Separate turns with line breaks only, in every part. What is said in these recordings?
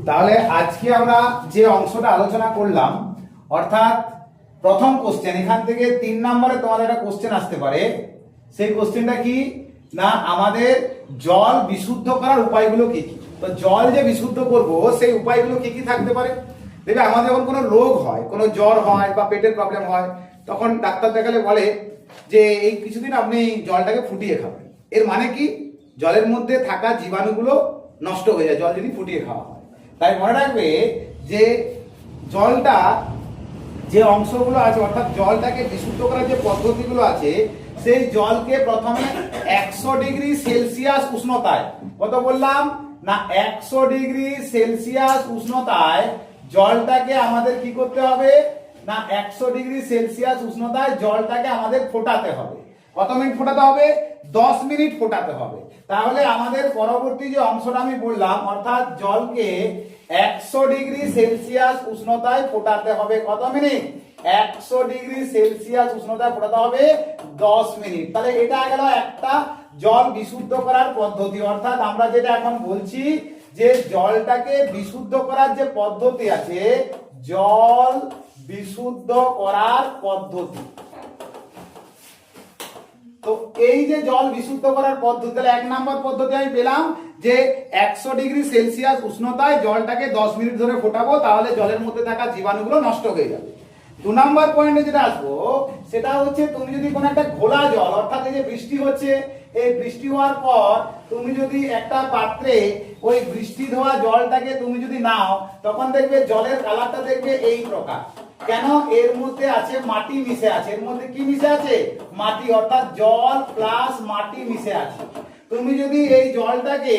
তাহলে আজকে আমরা যে অংশটা আলোচনা করলাম, অর্থাৎ প্রথম কোশ্চেন, এখান থেকে 3 নম্বরে তোমাদের একটা কোশ্চেন আসতে পারে। সেই কোশ্চেনটা কি না, আমাদের জল বিশুদ্ধ করার উপায়গুলো কি কি। তো জল যে বিশুদ্ধ করব সেই উপায়গুলো কি কি থাকতে পারে। দেখবে আমাদের যখন কোনো রোগ হয়, কোনো জ্বর হয় বা পেটের প্রবলেম হয়, তখন ডাক্তার দেখালে বলে যে এই কিছুদিন আপনি জলটাকে ফুটিয়ে খাবেন। এর মানে কি, জলের মধ্যে থাকা জীবাণুগুলো নষ্ট হয়ে যায় জল যদি ফুটিয়ে খাওয়া হয়। তাই মনে রাখবে যে জলটা যে অংশগুলো আছে, অর্থাৎ জলটাকে বিশুদ্ধ করার যে পদ্ধতিগুলো আছে, সেই জলকে প্রথমে 100 ডিগ্রি সেলসিয়াস উষ্ণতায়, কত বললাম না, 100 ডিগ্রি সেলসিয়াস উষ্ণতায় জলটাকে আমাদের কি করতে হবে না, 100 ডিগ্রি সেলসিয়াস উষ্ণতায় জলটাকে আমাদের ফোটাতে হবে। কত মিনিট ফোটাতে হবে? 10 মিনিট ফোটাতে হবে। তাহলে আমাদের পরবর্তী যে অংশটা আমি বললাম, অর্থাৎ জলকে 100 ডিগ্রি সেলসিয়াস উষ্ণতায় ফোটাতে হবে কত মিনিট? 100 ডিগ্রি সেলসিয়াস উষ্ণতায় ফোটাতে হবে 10 মিনিট। তাহলে এটা গেল একটা জল বিশুদ্ধ করার পদ্ধতি। অর্থাৎ আমরা যেটা এখন বলছি যে জলটাকে বিশুদ্ধ করার যে পদ্ধতি আছে, জল বিশুদ্ধ করার পদ্ধতি। তো এই যে জল বিশুদ্ধ করার পদ্ধতি, তাহলে 1 নম্বর পদ্ধতি আমি পেলাম যে 100 ডিগ্রি সেলসিয়াস উষ্ণতায় জলটাকে 10 মিনিট ধরে ফোটাবো, তাহলে জলের মধ্যে থাকা জীবাণুগুলো নষ্ট হয়ে যাবে। 2 নম্বর পয়েন্টে যেটা আসবো সেটা হচ্ছে, তুমি যদি কোনো একটা ঘোলা জল, অর্থাৎ এই যে বৃষ্টি হচ্ছে, এই বৃষ্টি হওয়ার পর তুমি যদি একটা পাত্রে ওই বৃষ্টি ধোয়া জলটাকে তুমি যদি নাও, তখন দেখবে জলের কালারটা দেখবে এই প্রকার। কেন? এর মধ্যে আছে মাটি মিশে আছে। এর মধ্যে কি মিশে আছে? মাটি, অর্থাৎ জল প্লাস মাটি মিশে আছে। তুমি যদি এই জলটাকে,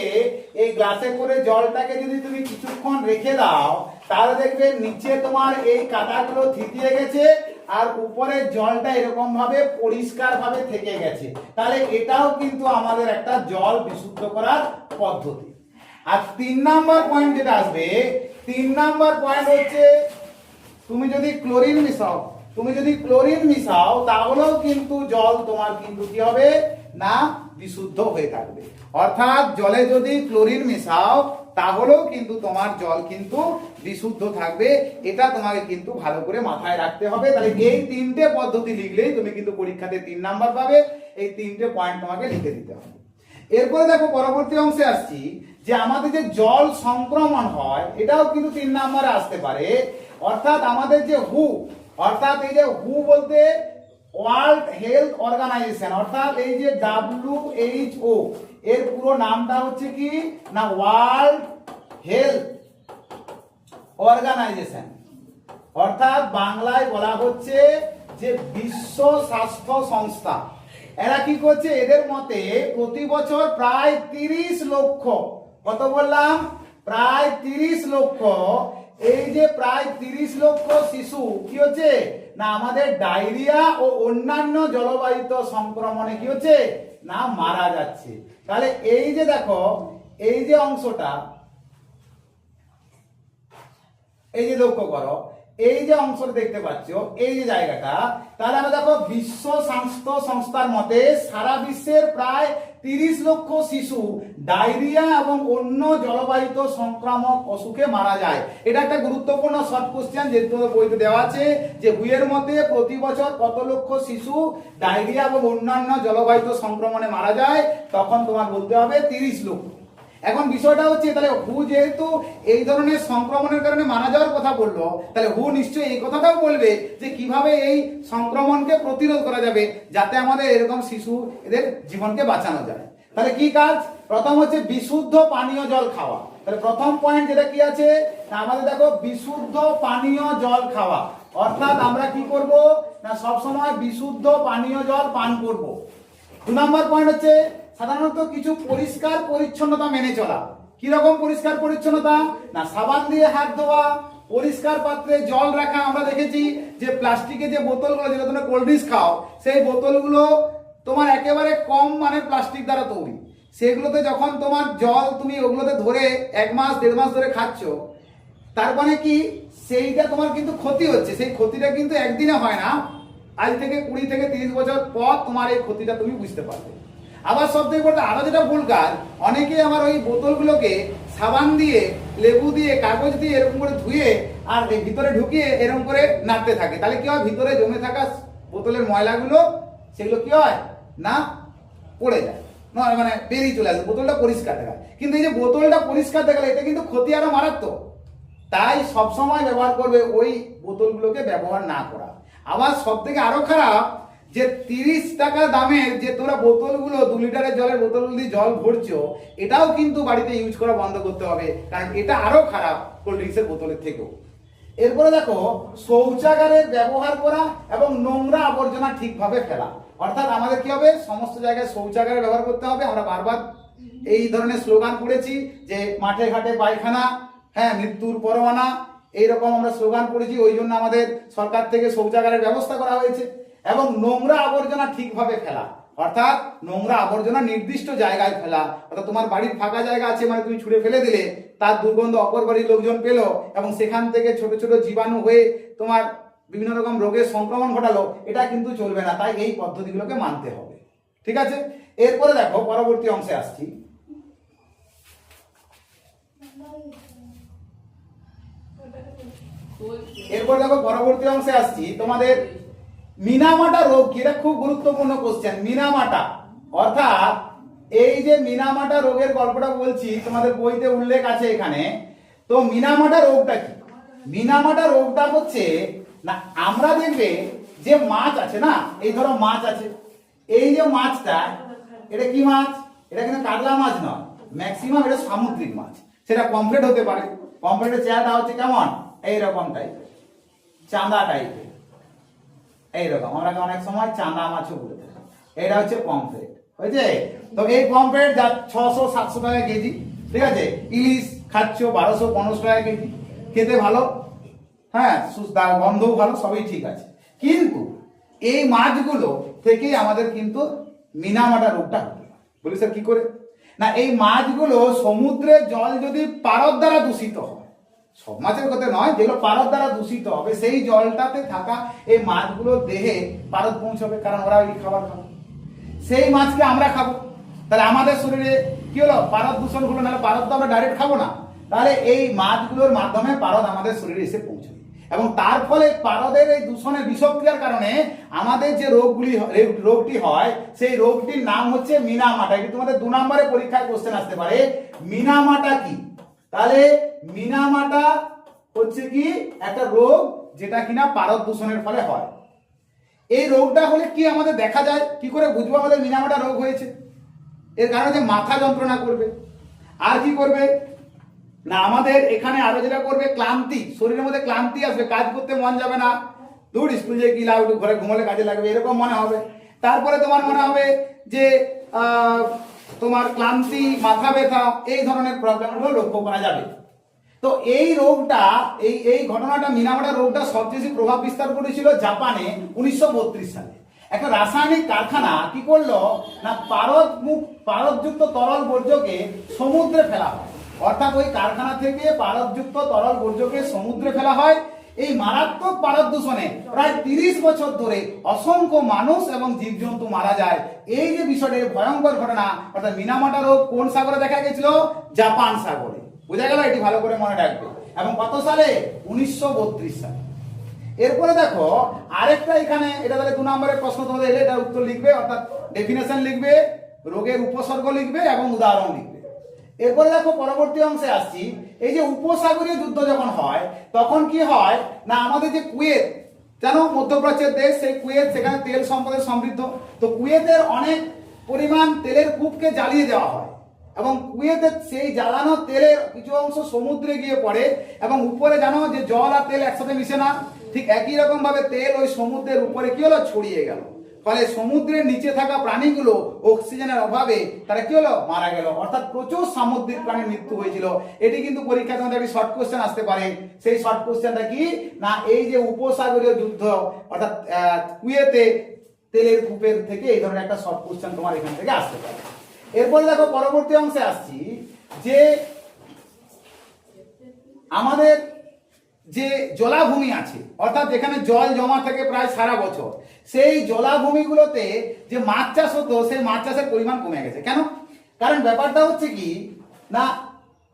এই গ্লাসে করে জলটাকে যদি তুমি কিছুক্ষণ রেখে দাও, তাহলে দেখবে নিচে তোমার এই কাদাগুলো থিতিয়ে গেছে আর উপরের জলটা এরকম ভাবে পরিষ্কার ভাবে থেকে গেছে। তাহলে এটাও কিন্তু আমাদের একটা জল বিশুদ্ধ করার পদ্ধতি। আর 3 নম্বর পয়েন্ট যেটা আসবে, 3 নম্বর পয়েন্ট হচ্ছে, তুমি যদি ক্লোরিন মিশাও, তাহলেও কিন্তু জল তোমার কিন্তু কি হবে না, বিশুদ্ধ হয়ে থাকবে। অর্থাৎ জলে যদি ক্লোরিন মিশাও, তাহলেও কিন্তু তোমার জল কিন্তু বিশুদ্ধ থাকবে। এটা তোমাকে কিন্তু ভালো করে মাথায় রাখতে হবে। তাহলে এই 3টে পদ্ধতি লিখলেই তুমি কিন্তু পরীক্ষাতে 3 নাম্বার পাবে। এই 3টে পয়েন্ট তোমাকে লিখে দিতে হবে। এরপরে দেখো পরবর্তী অংশে আসছি, যে আমাদের যে জল সংক্রমণ হয়, এটাও কিন্তু 3 নম্বরে আসতে পারে। অর্থাৎ আমাদের যে হু, অর্থাৎ এই যে হু বলতে ওয়ার্ল্ড হেলথ অর্গানাইজেশন, অর্থাৎ এই যে WHO, এর পুরো নামটা হচ্ছে কি না, ওয়ার্ল্ড হেলথ অর্গানাইজেশন। অর্থাৎ বাংলায় বলা হচ্ছে যে বিশ্ব স্বাস্থ্য সংস্থা। এরা কি করছে? এদের মতে প্রতি বছর প্রায় 30 লক্ষ, কত বললাম, প্রায় 30 লক্ষ, এই যে প্রায় 30 লক্ষ শিশু কি হচ্ছে না, আমাদের ডায়রিয়া ও অন্যান্য জলবাহিত সংক্রমণে কি হচ্ছে না, মারা যাচ্ছে। তাহলে এই যে দেখো, এই যে অংশটা, এই যে লক্ষ্য করো, এই যে অংশটা দেখতে পাচ্ছ, এই যে জায়গাটা, তাহলে আমরা দেখো বিশ্ব স্বাস্থ্য সংস্থার মতে সারা বিশ্বের প্রায় 30 লক্ষ শিশু ডায়রিয়া এবং অন্য জলবাহিত সংক্রামক অসুখে মারা যায়। এটা একটা গুরুত্বপূর্ণ শর্ট কোশ্চেন, যেহেতু বইতে দেওয়া আছে যে হুয়ের মতে প্রতি বছর কত লক্ষ শিশু ডায়রিয়া এবং অন্যান্য জলবাহিত সংক্রমণে মারা যায়, তখন তোমার বলতে হবে 30 লক্ষ। এখন বিষয়টা হচ্ছে, তাহলে হু যেহেতু এই ধরনের সংক্রমণের কারণে মারা যাওয়ার কথা বললো, তাহলে হু নিশ্চয়ই এই কথাটাও বলবে যে কিভাবে এই সংক্রমণকে প্রতিরোধ করা যাবে, যাতে আমাদের এরকম শিশু এদের জীবনকে বাঁচানো যায়। তাহলে কি কাজ? প্রথম হচ্ছে বিশুদ্ধ পানীয় জল খাওয়া। তাহলে প্রথম পয়েন্ট যেটা কি আছে, আমাদের দেখো বিশুদ্ধ পানীয় জল খাওয়া, অর্থাৎ আমরা কি করব না, সবসময় বিশুদ্ধ পানীয় জল পান করব। 2 নম্বর পয়েন্ট হচ্ছে সাধারণত কিছু পরিষ্কার পরিচ্ছন্নতা মেনে চলা। কি রকম পরিষ্কার পরিচ্ছন্নতা না, সাবান দিয়ে হাত ধোয়া, পরিষ্কার পাত্রে জল রাখা। আমরা দেখেছি যে প্লাস্টিকের যে বোতলগুলো, যেটা তোমরা কোল্ড ড্রিঙ্কস খাও, সেই বোতলগুলো তোমার একেবারে কম মানের প্লাস্টিক দ্বারা তৈরি। সেগুলোতে যখন তোমার জল তুমি ওগুলোতে ধরে 1 মাস 1.5 মাস ধরে খাচ্ছ, তার মানে কি সেইটা তোমার কিন্তু ক্ষতি হচ্ছে। সেই ক্ষতিটা কিন্তু একদিনে হয় না, আজ থেকে 20 থেকে 30 বছর পর তোমার এই ক্ষতিটা তুমি বুঝতে পারবে। আবার সবথেকে বড় আরো যেটা ভুল কাজ, অনেকে আমার ওই বোতলগুলোকে সাবান দিয়ে, লেবু দিয়ে, কাগজ দিয়ে এরকম করে ধুয়ে আর এই ভিতরে ঢুকিয়ে এরকম করে নাড়তে থাকে, তাহলে কি হয়, ভিতরে জমে থাকা বোতলের ময়লাগুলো সেগুলো কি হয় না পড়ে যায়, মানে বেরিয়ে চলে আসে, বোতলটা পরিষ্কার দেখায়। কিন্তু এই যে বোতলটা পরিষ্কার দেখালে এটা কিন্তু ক্ষতি আরো মারাত্মক, তাই সবসময় ব্যবহার করবে ওই বোতলগুলোকে ব্যবহার না করা। আবার সব থেকে আরো খারাপ যে 30 টাকা দামের যে তোরা বোতলগুলো 2 লিটারের জলের বোতলগুলো দিয়ে জল ভরছো, এটাও কিন্তু বাড়িতে ইউজ করা বন্ধ করতে হবে, কারণ এটা আরো খারাপ কোল্ড ড্রিঙ্কসের বোতলের থেকেও। এরপরে দেখো শৌচাগারের ব্যবহার করা এবং নোংরা আবর্জনা ঠিকভাবে ফেলা। অর্থাৎ আমাদের কি হবে, সমস্ত জায়গায় শৌচাগারের ব্যবহার করতে হবে। আমরা বারবার এই ধরনের স্লোগান পড়েছি যে মাঠে ঘাটে পায়খানা, হ্যাঁ মৃত্যুর পরোয়ানা, এইরকম আমরা স্লোগান পড়েছি, ওই জন্য আমাদের সরকার থেকে শৌচাগারের ব্যবস্থা করা হয়েছে। এবং নোংরা আবর্জনা ঠিকভাবে ফেলা, অর্থাৎ নোংরা আবর্জনা নির্দিষ্ট জায়গায় ফেলা। অর্থাৎ তোমার বাড়ির ফাঁকা জায়গা আছে, মানে তুমি ছুঁড়ে ফেলে দিলে, তার দুর্গন্ধ অপর বাড়ির লোকজন পেলো এবং সেখান থেকে ছোট ছোট জীবাণু হয়ে তোমার বিভিন্ন রকম রোগের সংক্রমণ ঘটালো, এটা কিন্তু চলবে না। তাই এই পদ্ধতিগুলোকে মানতে হবে, ঠিক আছে। এরপরে দেখো পরবর্তী অংশে আসছি। এরপর দেখো পরবর্তী অংশে আসছি, তোমাদের মিনামাটা রোগ কি, এটা খুব গুরুত্বপূর্ণ কোশ্চেন। মিনামাটা অর্থাৎ এই যে মিনামাটা রোগের গল্পটা বলছি, তোমাদের বইতে উল্লেখ আছে এখানে। তো মিনামাটা রোগটা কি? মিনামাটা রোগটা হচ্ছে না, আমরা দেখবে যে মাছ আছে না, এই ধরো মাছ আছে, এই যে মাছটা, এটা কি মাছ? এটা কিন্তু কাতলা মাছ নয়, ম্যাক্সিমাম এটা সামুদ্রিক মাছ। সেটা পমফ্রেট হতে পারে। পমফ্রেটের চেহারাটা হচ্ছে কেমন, এইরকম টাইপের, চাঁদা টাইপের, এইরকম। আমরা অনেক সময় চাঁদা মাছও বলে থাকি। এটা হচ্ছে পমফ্রেট, হয়েছে? তো এই পমফ্রেট যা 600-700 টাকা কেজি, ঠিক আছে। ইলিশ খাচ্ছ 1200-1500 টাকা কেজি, খেতে ভালো, হ্যাঁ গন্ধও ভালো, সবই ঠিক আছে। কিন্তু এই মাছগুলো থেকেই আমাদের কিন্তু মিনামাটা রোগটা হবে। বলি স্যার কি করে? না, এই মাছগুলো সমুদ্রের জল যদি পারদ দ্বারা দূষিত হয়, সব মাছের কথা নয়, যেগুলো পারদ দ্বারা দূষিত হবে, সেই জলটাতে থাকা এই মাছগুলোর দেহে পারদ পৌঁছবে, কারণ ওরা ওই খাবার খাবে, সেই মাছকে আমরা খাবো। তাহলে আমাদের শরীরে কি হলো, পারদ দূষণ হলো। নাহলে পারদ তো আমরা ডাইরেক্ট খাবো না, তাহলে এই মাছগুলোর মাধ্যমে পারদ আমাদের শরীরে এসে পৌঁছবে এবং তার ফলে পারদের এই দূষণের বিষক্রিয়ার কারণে আমাদের যে রোগটি হয়, সেই রোগটির নাম হচ্ছে মিনামাটা। এটি তোমাদের 2 নম্বরে পরীক্ষায় কোশ্চেন আসতে পারে, মিনামাটা কি? তাহলে মিনামাটা হচ্ছে কি একটা রোগ যেটা কিনা পারদ দূষণের ফলে হয়। এই রোগটা হলে কি আমাদের দেখা যায়, কি করে বুঝবো আমাদের মিনামাটা রোগ হয়েছে? এর কারণে যে মাথা যন্ত্রণা করবে, আর কি করবে না, আমাদের এখানে আরো যেটা করবে, ক্লান্তি, শরীরের মধ্যে ক্লান্তি আসবে, কাজ করতে মন যাবে না, দূর স্কুল যে কি লাভ, ঘরে ঘুমালে কাজে লাগবে, এরকম মনে হবে। তারপরে তোমার মনে হবে যে তোমার ক্লান্তি, মাথা ব্যথা, এই ধরনের প্রবলেমগুলো লক্ষ্য করা যাবে। তো এই রোগটা, এই ঘটনাটা, মিনামাটা রোগটা সবচেয়ে বেশি প্রভাব বিস্তার করেছিল জাপানে 1932 সালে। একটা রাসায়নিক কারখানা কি করলো না, পারদযুক্ত তরল বর্জ্যকে সমুদ্রে ফেলা হয়। অর্থাৎ ওই কারখানা থেকে পারদযুক্ত তরল বর্জ্যকে সমুদ্রে ফেলা হয়। এই মারাত্মক পারদ দূষণে প্রায় 30 বছর ধরে অসংখ্য মানুষ এবং জীবজন্তু মারা যায়। এই যে বিষয়টা, ভয়ঙ্কর ঘটনা, অর্থাৎ মিনামাটা রোগ কোন সাগরে দেখা গেছিল? জাপান সাগরে। বোঝা গেল? এটি ভালো করে মনে রাখবে। এবং কত সালে? 1932 সালে। এরপরে দেখো আরেকটা, এখানে এটা তাহলে 2 নম্বরের প্রশ্ন তোমাদের এলে এটার উত্তর লিখবে, অর্থাৎ ডেফিনেশন লিখবে, রোগের উপসর্গ লিখবে এবং উদাহরণ লিখবে। এরপরে দেখো পরবর্তী অংশে আসছি। এই যে উপসাগরীয় যুদ্ধ যখন হয়, তখন কি হয় না, আমাদের যে কুয়েত, জানো মধ্যপ্রাচ্যের দেশ, সেই কুয়েত, সেখানে তেল সম্পদে সমৃদ্ধ। তো কুয়েতের অনেক পরিমাণ তেলের কূপকে জ্বালিয়ে দেওয়া হয় এবং কুয়েতের সেই জ্বালানো তেলের কিছু অংশ সমুদ্রে গিয়ে পড়ে এবং উপরে জানো যে জল আর তেল একসাথে মিশে না, ঠিক একই রকম ভাবে তেল ওই সমুদ্রের উপরে কি হলো, ছড়িয়ে গেল। ফলে সমুদ্রের নিচে থাকা প্রাণীগুলো অক্সিজেনের অভাবে তারা কি হলো, মারা গেল। অর্থাৎ প্রচুর সামুদ্রিক প্রাণীর মৃত্যু হয়েছিল। এটি কিন্তু পরীক্ষাতে আমাদের একটি শর্ট কোশ্চেন আসতে পারে। সেই শর্ট কোশ্চেনটা কি না, এই যে উপসাগরীয় যুদ্ধ, অর্থাৎ কুয়েতে তেলের কূপের থেকে, এই ধরনের একটা শর্ট কোশ্চেন তোমার এখান থেকে আসতে পারে। এরপরে দেখো পরবর্তী অংশে আসছি, যে আমাদের যে জলাভূমি আছে, অর্থাৎ যেখানে জল জমা থাকে প্রায় সারা বছর, সেই জলাভূমিগুলোতে যে মাছ চাষ হতো, সেই মাছ চাষের পরিমাণ কমে গেছে। কেন? কারণ ব্যাপারটা হচ্ছে কি না,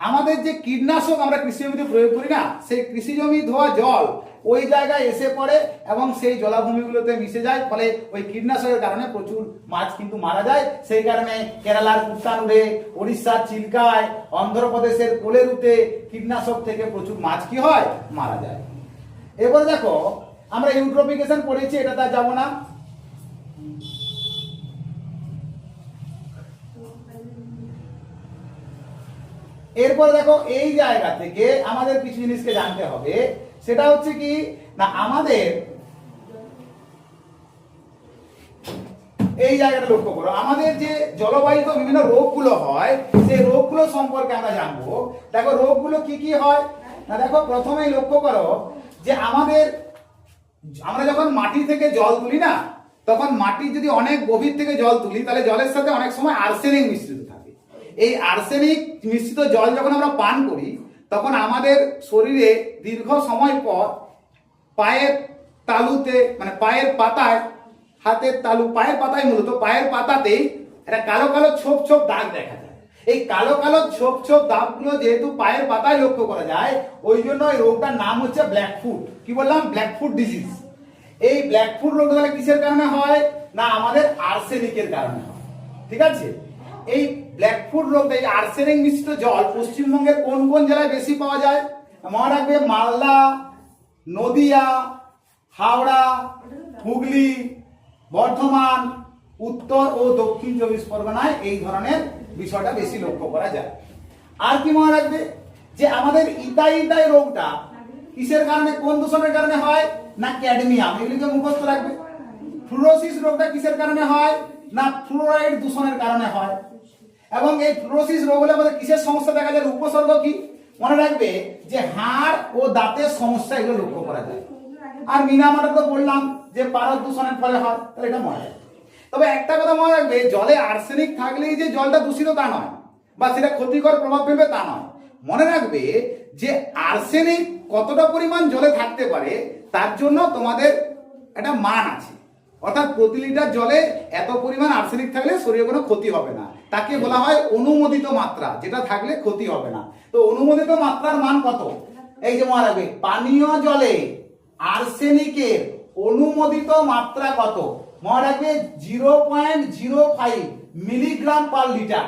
আমাদের যে কীটনাশক আমরা কৃষি জমিতে প্রয়োগ করি না, সেই কৃষি জমি ধোয়া জল ওই জায়গায় এসে পড়ে এবং সেই জলাভূমিগুলোতে মিশে যায়, ফলে ওই কীটনাশকের কারণে প্রচুর মাছ কিন্তু মারা যায়। সেই কারণে কেরালার কুট্টানুরে, ওড়িশার চিল্কায়, অন্ধ্রপ্রদেশের কোলেরুতে কীটনাশক থেকে প্রচুর মাছ কি হয়, মারা যায়। এবার দেখো আমরা ইউট্রোফিকেশন পড়েছি, এটা তা যাবো না। এরপর দেখো এই জায়গা থেকে আমাদের কিছু জিনিসকে জানতে হবে, সেটা হচ্ছে কি না, আমাদের এই জায়গাটা লক্ষ্য করো, আমাদের যে জলবায়ুতে বিভিন্ন রোগগুলো হয় সেই রোগগুলো সম্পর্কে আমরা জানবো। দেখো রোগগুলো কি কি হয় না, দেখো প্রথমেই লক্ষ্য করো যে আমরা যখন মাটি থেকে জল তুলি না, তখন মাটি যদি অনেক গভীর থেকে জল তুলি তাহলে জলের সাথে অনেক সময় আর্সেনিক মিশ্রিত থাকে। এই আর্সেনিক মিশ্রিত জল যখন আমরা পান করি তখন আমাদের শরীরে দীর্ঘ সময় পর পায়ের তালুতে, মানে পায়ের পাতায়, হাতের তালু, পায়ের পাতায়, মূলত পায়ের পাতাতেই একটা কালো কালো ছোপ ছোপ দাগ দেখা যায়। এই কালো কালো ছোপ ছোপ দাগগুলো যেহেতু পায়ের পাতায় লক্ষ্য করা যায়, ওই জন্য এই রোগটার নাম হচ্ছে ব্ল্যাকফুট। কি বললাম? Blackfoot disease. এই ব্ল্যাকফুট রোগটা তাহলে কিসের কারণে হয় না, আমাদের আর্সেনিকের কারণে হয়। ঠিক আছে, এই ব্ল্যাকফুট রোগটা, এই আর্সেনিক মিশ্রিত জল পশ্চিমবঙ্গের কোন কোন জেলায় বেশি পাওয়া যায়? মনে রাখবে, মালদা, নদিয়া, হাওড়া, হুগলি, বর্ধমান, উত্তর ও দক্ষিণ চব্বিশ পরগনায় এই ধরনের বিষয়টা বেশি লক্ষ্য করা যায়। আর কি মনে রাখবে যে আমাদের ইতাই রোগটা কিসের কারণে, কোন দূষণের কারণে হয় না, ক্যাডমিয়াম। এগুলিকে মুখস্থ রাখবে। ফ্লোরোসিস রোগটা কিসের কারণে হয় না, ফ্লোরাইড দূষণের কারণে হয়। এবং এই ফ্লোরোসিস রোগ হলে আমাদের কিসের সমস্যা দেখা যায়, উপসর্গ কি মনে রাখবে যে হাড় ও দাঁতের সমস্যা, এগুলো লক্ষ্য করা যায়। আর মিনামাটা তো বললাম যে পারদ দূষণের ফলে হয়, তাহলে এটা মনে রাখবে। তবে একটা কথা মনে রাখবে, জলে আর্সেনিক থাকলেই যে জলটা দূষিত তা নয়, বা সেটা ক্ষতিকর প্রভাব ফেলবে তা নয়। মনে রাখবে যে আর্সেনিক কতটা পরিমাণ জলে থাকতে পারে তার জন্য তোমাদের একটা মান আছে, অর্থাৎ প্রতি লিটার জলে এত পরিমাণ আর্সেনিক থাকলে শরীরে কোনো ক্ষতি হবে না, তাকে বলা হয় অনুমোদিত মাত্রা, যেটা থাকলে ক্ষতি হবে না। তো অনুমোদিত মাত্রার মান কত? এই যে মনে রাখবে, পানীয় জলে আর্সেনিকের অনুমোদিত মাত্রা কত? মনে রাখবে 0.05 মিলিগ্রাম পার লিটার।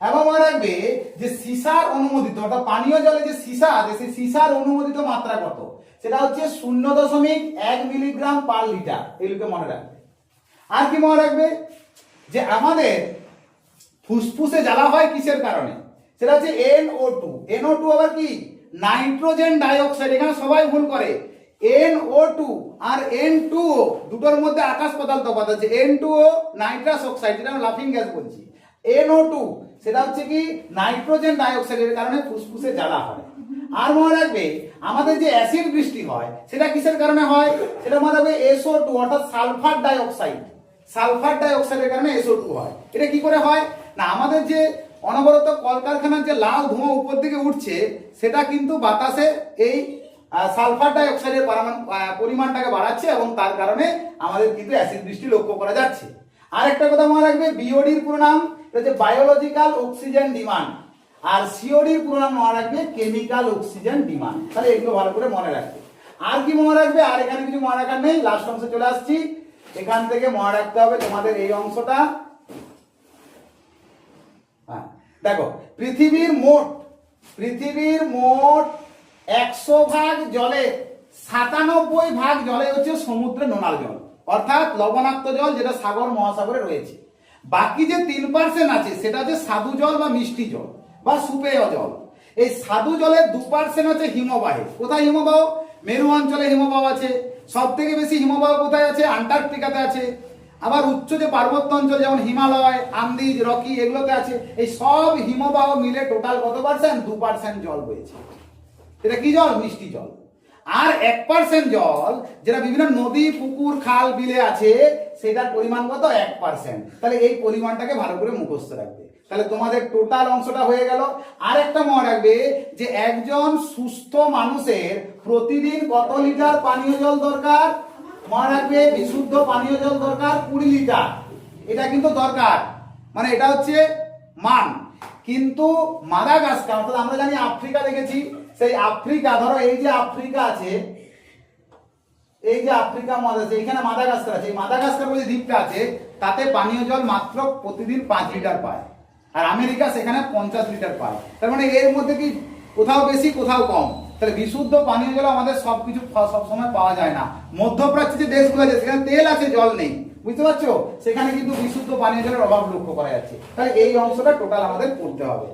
এবং মনে রাখবে যে সিসার অনুমোদিত, অর্থাৎ পানীয় জলে যে সিসা আছে সেই সিসার অনুমোদিত মাত্রা কত? সেটা হচ্ছে 0.1 মিলিগ্রাম পার লিটার। এগুলোকে মনে রাখবে। আর কি মনে রাখবে যে আমাদের ফুসফুসে জ্বালা হয় কিসের কারণে? সেটা হচ্ছে NO2। NO2 আবার কি? Nitrogen dioxide. এখানে সবাই ভুল করে। NO2 আর N2O দুটোর মধ্যে আকাশ পাতাল তফাৎ আছে। N2O নাইট্রাস অক্সাইড, যেটা আমরা লাফিং গ্যাস বলছি। NO2 সেটা হচ্ছে কি নাইট্রোজেন ডাইঅক্সাইডের কারণে ফুসফুসে জ্বালা হয়। আর মনে রাখবে আমাদের যে অ্যাসিড বৃষ্টি হয় সেটা কিসের কারণে হয়? সেটা মনে রাখবে SO2, অর্থাৎ সালফার ডাইঅক্সাইড। সালফার ডাইঅক্সাইডের কারণে SO2 হয়। এটা কি করে হয় না, আমাদের যে অনবরত কলকারখানার যে লাল ধোঁয়া উপর দিকে উঠছে সেটা কিন্তু বাতাসে এই সালফার ডাইঅক্সাইডের পরিমাণটাকে বাড়াচ্ছে এবং তার কারণে আমাদের কিন্তু অ্যাসিড বৃষ্টি লক্ষ্য করা যাচ্ছে। আর একটা কথা মনে রাখবে, বিওডির পুরো নাম হচ্ছে বায়োলজিক্যাল অক্সিজেন ডিমান্ড, আর সিওডির পুরো নাম মনে রাখবে কেমিক্যাল অক্সিজেন ডিমান্ড। তাহলে এগুলো ভালো করে মনে রাখবে। আর কি মনে রাখবে? আর এখানে কিছু মনে রাখার নেই, লাস্ট অংশে চলে আসছি। এখান থেকে মনে রাখতে হবে তোমাদের এই অংশটা। দেখো, পৃথিবীর মোট 100 ভাগ জলে 97 ভাগ জলে হচ্ছে সমুদ্রে নোনাল জল, অর্থাৎ লবণাক্ত জল, যেটা সাগর মহাসাগরে রয়েছে। বাকি যে 3% আছে সেটা হচ্ছে স্বাদু জল বা মিষ্টি জল বা সুপেয় জল। এই স্বাদু জলের 2% হচ্ছে হিমবাহে। কোথায় হিমবাহ? মেরু অঞ্চলে হিমবাহ আছে। সব থেকে বেশি হিমবাহ কোথায় আছে? আন্টার্কটিকাতে আছে। আবার উচ্চ যে পার্বত্য অঞ্চল যেমন হিমালয়, আন্দিজ, রকি, এগুলোতে আছে। এই সব হিমবাহ মিলে টোটাল কত পার্সেন্ট? 2% জল বইছে। এটা কি জল? মিষ্টি জল। আর 1% জল যেটা বিভিন্ন নদী, পুকুর, খাল, বিলে আছে, সেটার পরিমাণ কত? 1%। তাহলে এই পরিমাণটাকে ভালো করে মুখস্থ রাখবে। তাহলে তোমাদের টোটাল অংশটা হয়ে গেল। আর একটা মনে রাখবে যে একজন সুস্থ মানুষের প্রতিদিন কত লিটার পানীয় জল দরকার? মনে রাখবে বিশুদ্ধ পানীয় জল দরকার 20 লিটার। এটা কিন্তু দরকার, মানে এটা হচ্ছে মান। কিন্তু মাদাগাস্কার, অর্থাৎ আমরা জানি আফ্রিকা দেখেছি, সেই আফ্রিকা, ধরো এই যে আফ্রিকা আছে, এই যে আফ্রিকা মহাদেশ, এখানে মাদাগাস্কার আছে, এই মাদাগাস্কার বলে দ্বীপটা আছে, তাতে পানীয় জল মাত্র প্রতিদিন 5 লিটার পায়, আর আমেরিকা সেখানে 50 লিটার পায়। তার মানে এর মধ্যে কি কোথাও বেশি কোথাও কম। তাহলে বিশুদ্ধ পানীয় জল আমাদের সবকিছু সব সময় পাওয়া যায় না। মধ্যপ্রাচ্যে যে দেশগুলো আছে সেখানে তেল আছে, জল নেই, বুঝতে পারছো, সেখানে কিন্তু বিশুদ্ধ পানীয় জলের অভাব লক্ষ্য করা যাচ্ছে। তাই এই অংশটা টোটাল আমাদের পড়তে হবে।